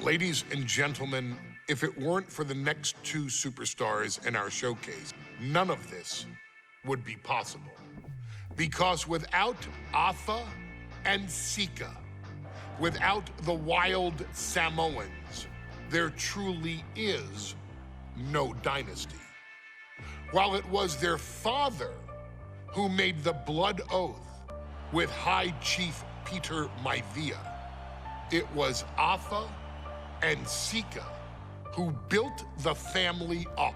Ladies and gentlemen, if it weren't for the next two superstars in our showcase, none of this would be possible. Because without Afa and Sika, without the wild Samoans, there truly is no dynasty. While it was their father who made the blood oath with High Chief Peter Maivia, it was Afa and Sika who built the family up,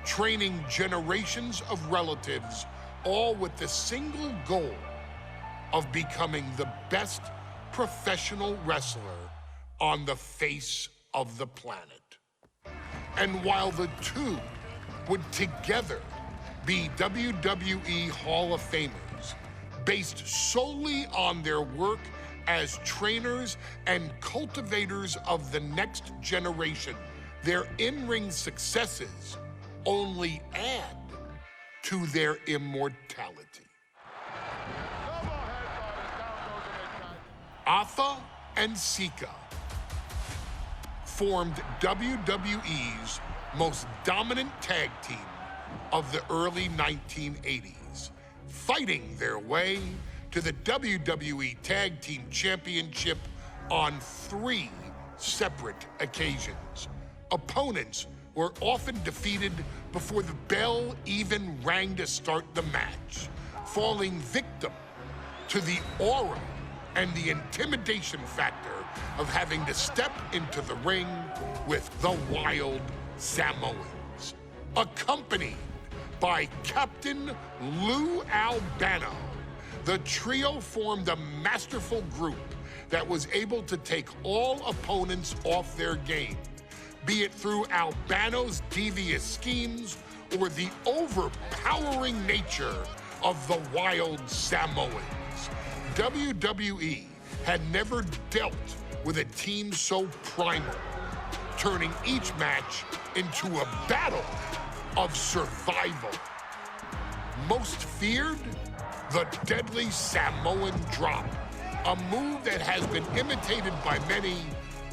training generations of relatives, all with the single goal of becoming the best professional wrestler on the face of the planet. And while the two would together be WWE Hall of Famers, based solely on their work as trainers and cultivators of the next generation, their in-ring successes only add to their immortality. Afa and Sika formed WWE's most dominant tag team of the early 1980s, fighting their way to the WWE Tag Team Championship on 3 separate occasions. Opponents were often defeated before the bell even rang to start the match, falling victim to the aura and the intimidation factor of having to step into the ring with the wild Samoans, accompanied by Captain Lou Albano. The trio formed a masterful group that was able to take all opponents off their game, be it through Albano's devious schemes or the overpowering nature of the wild Samoans. WWE had never dealt with a team so primal, turning each match into a battle of survival. Most feared, the deadly Samoan drop, a move that has been imitated by many,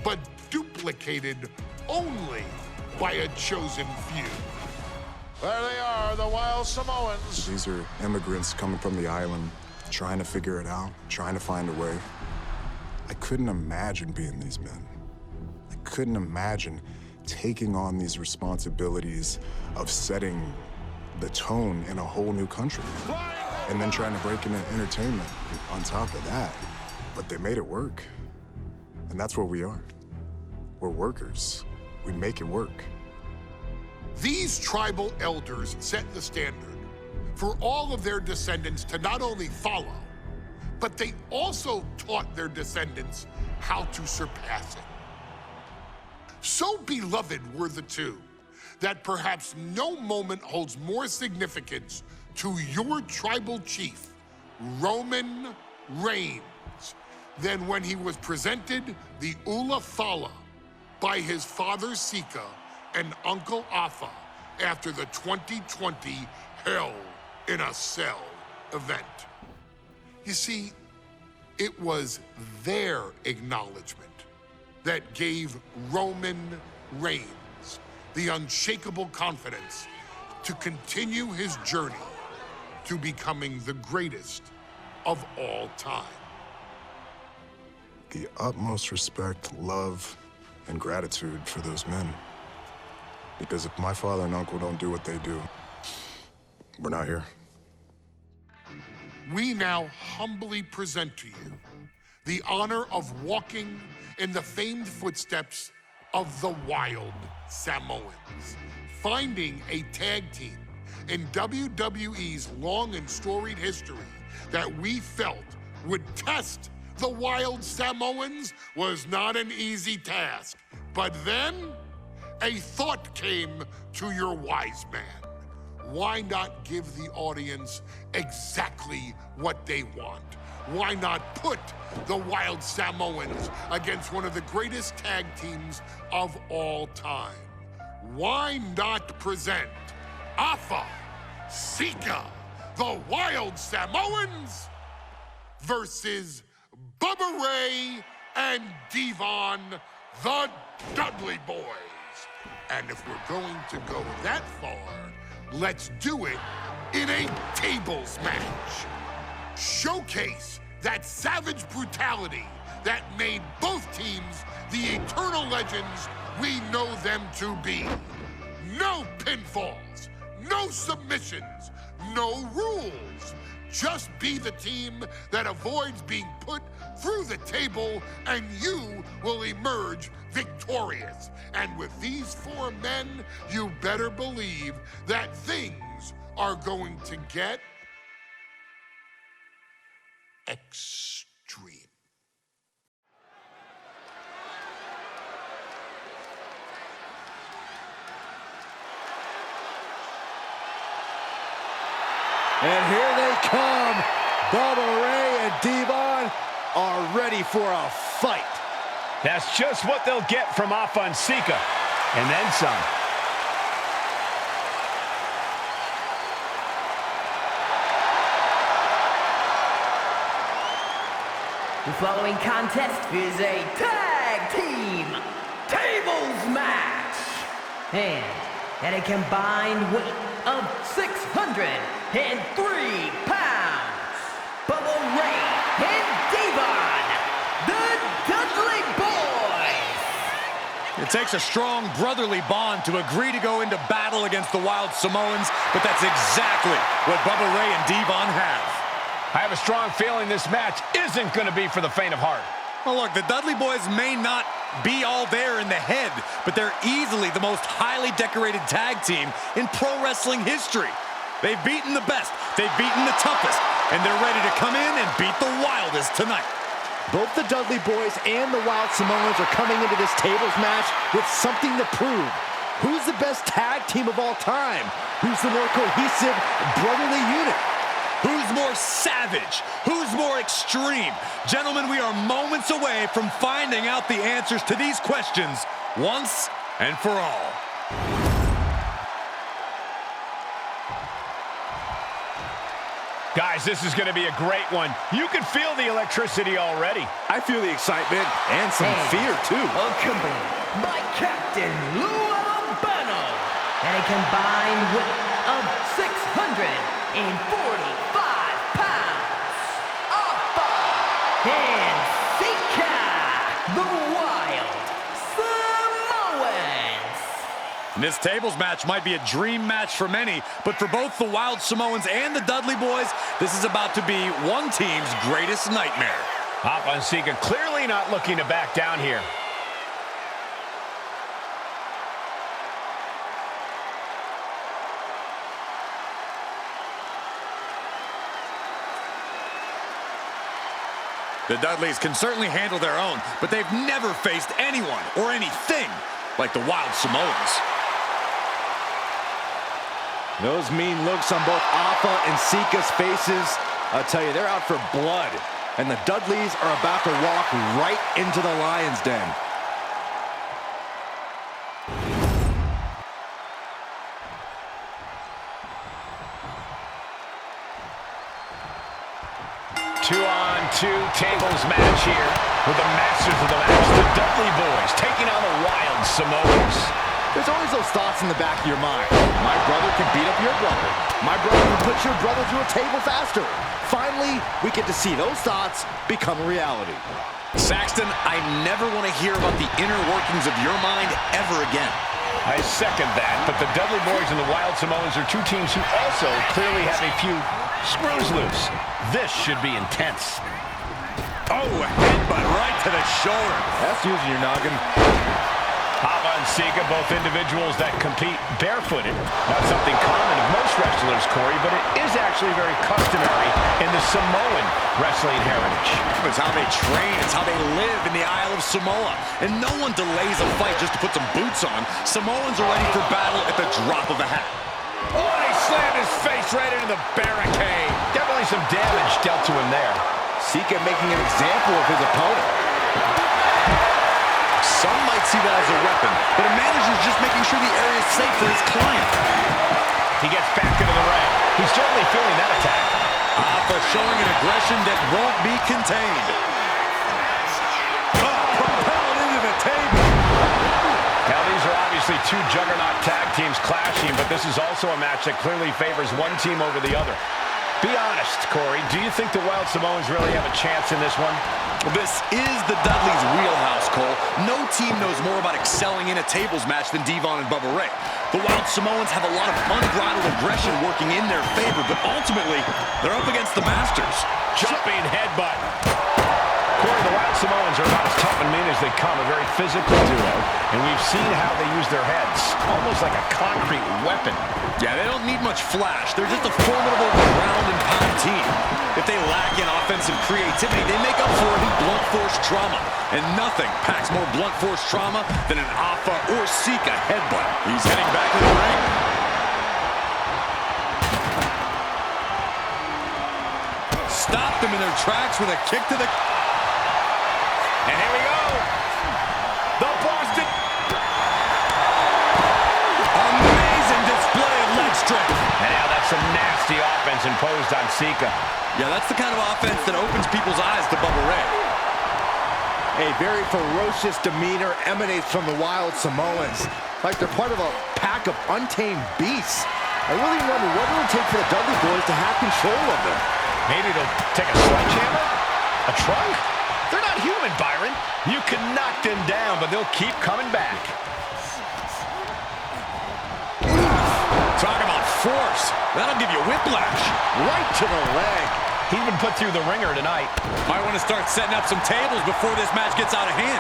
but duplicated only by a chosen few. There they are, the wild Samoans. These are immigrants coming from the island, trying to figure it out, trying to find a way. I couldn't imagine being these men. I couldn't imagine taking on these responsibilities of setting the tone in a whole new country. And then trying to break into entertainment on top of that. But they made it work. And that's what we are. We're workers. We make it work. These tribal elders set the standard for all of their descendants to not only follow, but they also taught their descendants how to surpass it. So beloved were the two that perhaps no moment holds more significance to your tribal chief, Roman Reigns, than when he was presented the Ula Fala by his father Sika and Uncle Afa after the 2020 Hell in a Cell event. You see, it was their acknowledgement that gave Roman Reigns the unshakable confidence to continue his journey to becoming the greatest of all time. The utmost respect, love, and gratitude for those men. Because if my father and uncle don't do what they do, we're not here. We now humbly present to you the honor of walking in the famed footsteps of the wild Samoans, finding a tag team in WWE's long and storied history that we felt would test the wild Samoans was not an easy task. But then, a thought came to your wise man. Why not give the audience exactly what they want? Why not put the wild Samoans against one of the greatest tag teams of all time? Why not present Afa, Sika, the wild Samoans versus Bubba Ray and Devon the Dudley Boys. And if we're going to go that far, let's do it in a tables match. Showcase that savage brutality that made both teams the eternal legends we know them to be. No pinfalls, no submissions, no rules. Just be the team that avoids being put through the table, and you will emerge victorious. And with these 4 men, you better believe that things are going to get extreme. And here they come. Bubba Ray and Devon are ready for a fight. That's just what they'll get from Afa and Sika, and then some. The following contest is a tag team tables match. And at a combined weight of 603 pounds, Bubba Ray and Devon, the Dudley Boys. It takes a strong brotherly bond to agree to go into battle against the Wild Samoans, but that's exactly what Bubba Ray and Devon have. I have a strong feeling this match isn't going to be for the faint of heart. Well, look, the Dudley Boys may not be all there in the head, but they're easily the most highly decorated tag team in pro wrestling history. They've beaten the best, they've beaten the toughest, and they're ready to come in and beat the wildest tonight. Both the Dudley Boys and the Wild Samoans are coming into this tables match with something to prove. Who's the best tag team of all time? Who's the more cohesive brotherly unit? Who's more savage? Who's more extreme? Gentlemen, we are moments away from finding out the answers to these questions once and for all. Guys, this is going to be a great one. You can feel the electricity already. I feel the excitement and some fear, too. Accompanied by Captain Lou Albano at a combined weight of 645 pounds, Afa and Sika, the Wild Samoans. This tables match might be a dream match for many, but for both the Wild Samoans and the Dudley Boys, this is about to be one team's greatest nightmare. Afa and Sika clearly not looking to back down here. The Dudleys can certainly handle their own, but they've never faced anyone or anything like the Wild Samoans. Those mean looks on both Afa and Sika's faces, I'll tell you, they're out for blood. And the Dudleys are about to walk right into the lion's den. Two-on-two tables match here with the masters of the match, the Dudley Boys, taking on the Wild Samoans. There's always those thoughts in the back of your mind. My brother can beat up your brother. My brother can put your brother through a table faster. Finally, we get to see those thoughts become a reality. Saxton, I never want to hear about the inner workings of your mind ever again. I second that, but the Dudley Boys and the Wild Samoans are two teams who also clearly have a few screws loose. This should be intense. Oh, a headbutt right to the shoulder. That's using your noggin. Afa and Sika, both individuals that compete barefooted. Not something common of most wrestlers, Corey, but it is actually very customary in the Samoan wrestling heritage. It's how they train, it's how they live in the Isle of Samoa. And no one delays a fight just to put some boots on. Samoans are ready for battle at the drop of a hat. Oh, and he slammed his face right into the barricade. Definitely some damage dealt to him there. Sika making an example of his opponent. Some might see that as a weapon, but a manager's just making sure the area is safe for his client. He gets back into the ring. He's certainly feeling that attack. Afa showing an aggression that won't be contained. Oh, propelled into the table. two juggernaut tag teams clashing, but this is also a match that clearly favors one team over the other. Be honest, Corey, do you think the Wild Samoans really have a chance in this one? Well, this is the Dudley's wheelhouse, Cole. No team knows more about excelling in a tables match than Devon and Bubba Ray. The Wild Samoans have a lot of unbridled aggression working in their favor, but ultimately, they're up against the Masters. Jumping headbutt. Corey, the Wild Samoans are about as tough and mean as they come, a very physical duo, and we've seen how they use their heads, almost like a concrete weapon. Yeah, they don't need much flash. They're just a formidable ground and pound team. If they lack in offensive creativity, they make up for it in blunt force trauma. And nothing packs more blunt force trauma than an Alpha or Sika headbutt. He's heading back to the ring. Stopped them in their tracks with a kick to the... And here we go. The Boston. Amazing display of leg strength. And now that's some nasty offense imposed on Sika. Yeah, that's the kind of offense that opens people's eyes to Bubba Ray. A very ferocious demeanor emanates from the Wild Samoans, like they're part of a pack of untamed beasts. I really wonder what it'll take for the Dudley boys to have control of them. Maybe they'll take a sledgehammer? A trunk? They're not human, Byron. You can knock them down, but they'll keep coming back. Talk about force. That'll give you whiplash. Right to the leg. He's been put through the ringer tonight. Might want to start setting up some tables before this match gets out of hand.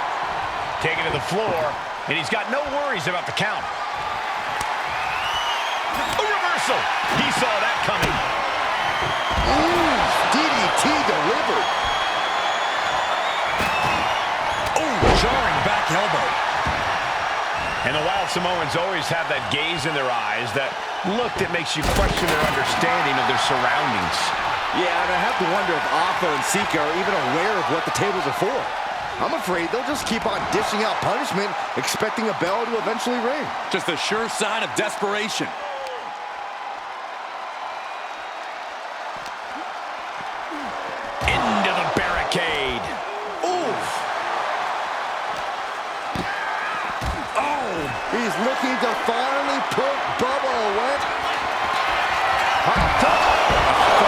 Taken to the floor, and he's got no worries about the count. A reversal. He saw that coming. Ooh, DDT delivered. Oh, jarring back elbow. And the Wild Samoans always have that gaze in their eyes, that look that makes you question their understanding of their surroundings. Yeah, and I have to wonder if Alpha and Sika are even aware of what the tables are for. I'm afraid they'll just keep on dishing out punishment, expecting a bell to eventually ring. Just a sure sign of desperation. Into the barricade. Oof. Oh, he's looking to finally put Bubba away. Alpha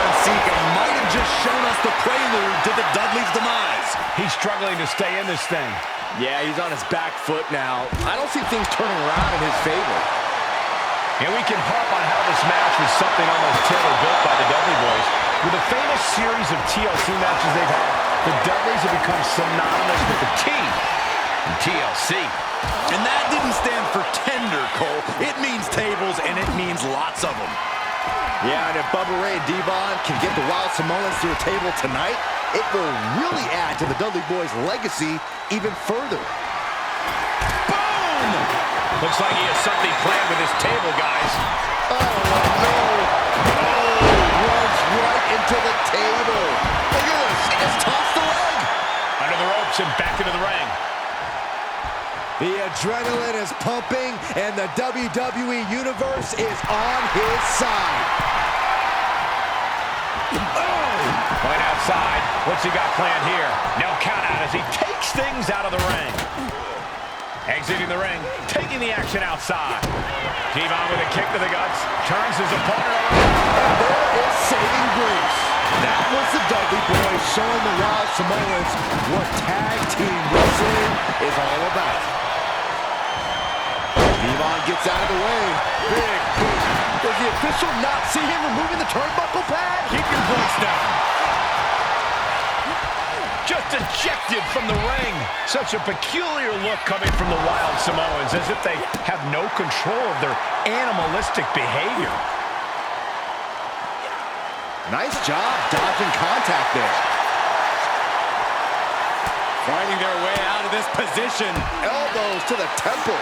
and Sika might have just shown us the prelude to the Dudley's demise. He's struggling to stay in this thing. Yeah, he's on his back foot now. I don't see things turning around in his favor. And we can harp on how this match was something almost tailor-built by the Dudley boys. With a famous series of TLC matches they've had, the Dudleys have become synonymous with the T in TLC. And that didn't stand for tender, Cole. It means tables, and it means lots of them. Yeah, and if Bubba Ray and Devon can get the Wild Samoans to a table tonight, it will really add to the Dudley boys' legacy even further. Boom! Looks like he has something planned with his table, guys. Oh, no. Oh, runs right into the table. Look at this. He just tossed the leg. Under the ropes and back into the ring. The adrenaline is pumping, and the WWE Universe is on his side. Oh! Point outside. What's he got planned here? No count out as he takes things out of the ring. Exiting the ring, taking the action outside. Devon with a kick to the guts, turns his opponent around. And there is saving grace. That was the Dudley boys showing the Wild Samoans what tag team wrestling is all about. Devon gets out of the way. Big boot. Does the official not see him removing the turnbuckle pad? Keep your voice down. Just ejected from the ring. Such a peculiar look coming from the Wild Samoans, as if they have no control of their animalistic behavior. Nice job dodging contact there. Finding their way out of this position. Elbows to the temple.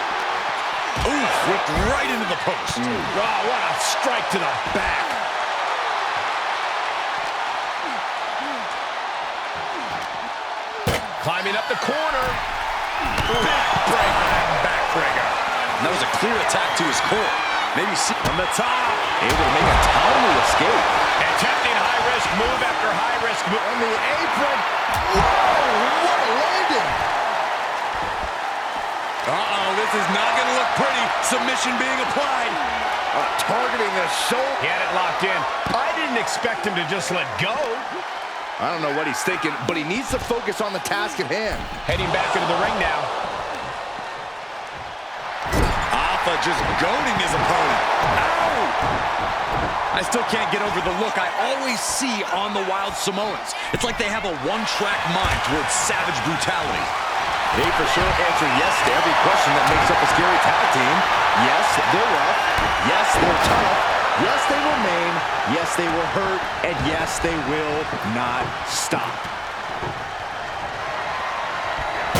Oof, whipped right into the post. Oh, what a strike to the back. Climbing up the corner. Backbreaker and backbreaker. That was a clear attack to his core. Maybe see from the top. Able to make a timely escape. Attempting high-risk move after high-risk move. On the apron. Whoa, what a landing. Uh-oh, this is not going to look pretty. Submission being applied. Targeting the shoulder. He had it locked in. I didn't expect him to just let go. I don't know what he's thinking, but he needs to focus on the task at hand. Heading back into the ring now. Alpha just goading his opponent. Ow! I still can't get over the look I always see on the Wild Samoans. It's like they have a one-track mind towards savage brutality. They for sure answer yes to every question that makes up a scary tag team. Yes, they're rough. Yes, they're tough. Yes, they will maim. Yes, they will hurt. And yes, they will not stop.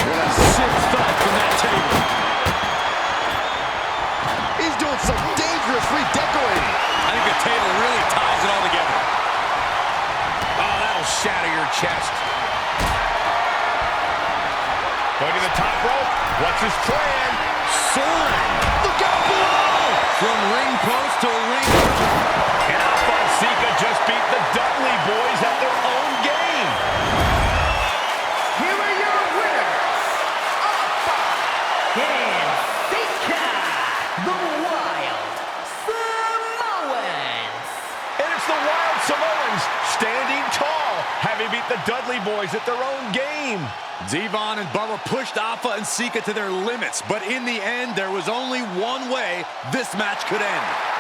What a sick thud from that table. He's doing some dangerous redecorating. I think the table really ties it all together. Oh, that'll shatter your chest. Going to the top rope. What's his plan? Soaring. Look out below. From ring post to ring. And Alpha and Sika just beat the Dudley Boyz at their own game. Here are your winners, Alpha and Sika, the Wild Samoans. And it's the Wild Samoans standing tall, having beat the Dudley Boyz at their own game. Devon and Bubba pushed Alpha and Sika to their limits, but in the end, there was only one way this match could end.